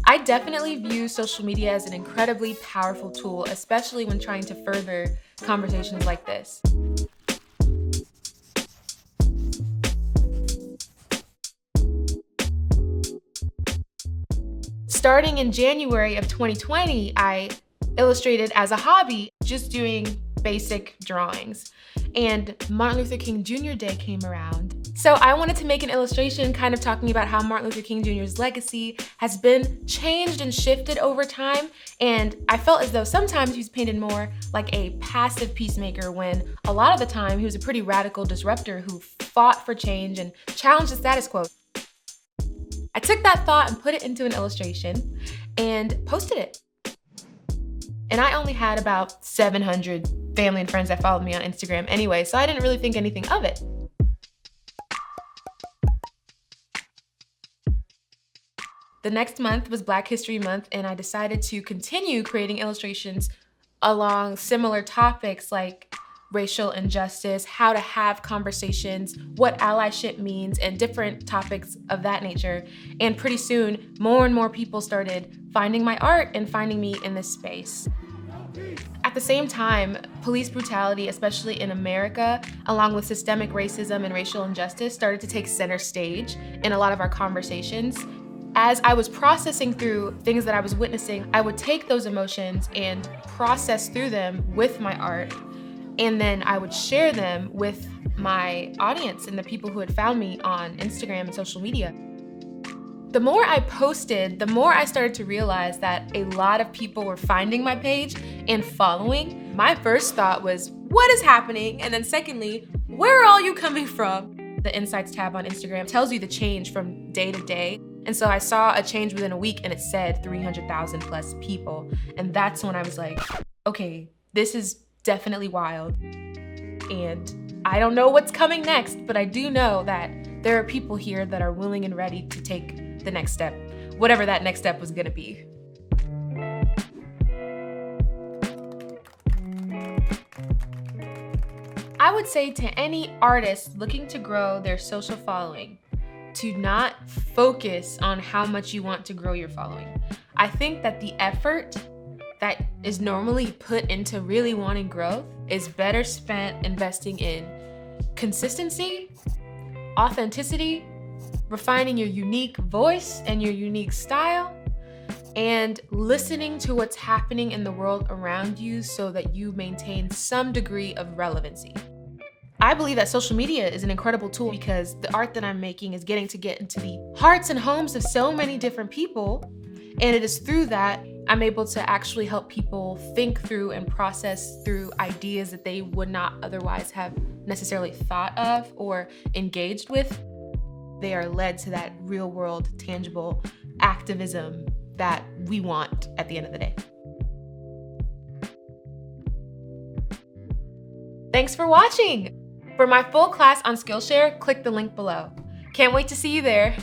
I definitely view social media as an incredibly powerful tool, especially when trying to further conversations like this. Starting in January of 2020, I illustrated as a hobby, just doing basic drawings. And Martin Luther King Jr. Day came around. So I wanted to make an illustration kind of talking about how Martin Luther King Jr.'s legacy has been changed and shifted over time. And I felt as though sometimes he was painted more like a passive peacemaker when a lot of the time he was a pretty radical disruptor who fought for change and challenged the status quo. I took that thought and put it into an illustration and posted it. And I only had about 700 family and friends that followed me on Instagram anyway, so I didn't really think anything of it. The next month was Black History Month, and I decided to continue creating illustrations along similar topics like racial injustice, how to have conversations, what allyship means, and different topics of that nature. And pretty soon, more and more people started finding my art and finding me in this space. At the same time, police brutality, especially in America, along with systemic racism and racial injustice, started to take center stage in a lot of our conversations. As I was processing through things that I was witnessing, I would take those emotions and process through them with my art, and then I would share them with my audience and the people who had found me on Instagram and social media. The more I posted, the more I started to realize that a lot of people were finding my page and following. My first thought was, what is happening? And then secondly, where are all you coming from? The Insights tab on Instagram tells you the change from day to day. And so I saw a change within a week and it said 300,000 plus people. And that's when I was like, okay, this is definitely wild. And I don't know what's coming next, but I do know that there are people here that are willing and ready to take the next step, whatever that next step was gonna be. I would say to any artist looking to grow their social following, to not focus on how much you want to grow your following. I think that the effort that is normally put into really wanting growth is better spent investing in consistency, authenticity, refining your unique voice and your unique style, and listening to what's happening in the world around you so that you maintain some degree of relevancy. I believe that social media is an incredible tool because the art that I'm making is getting to get into the hearts and homes of so many different people. And it is through that I'm able to actually help people think through and process through ideas that they would not otherwise have necessarily thought of or engaged with. They are led to that real world, tangible activism that we want at the end of the day. Thanks for watching. For my full class on Skillshare, click the link below. Can't wait to see you there.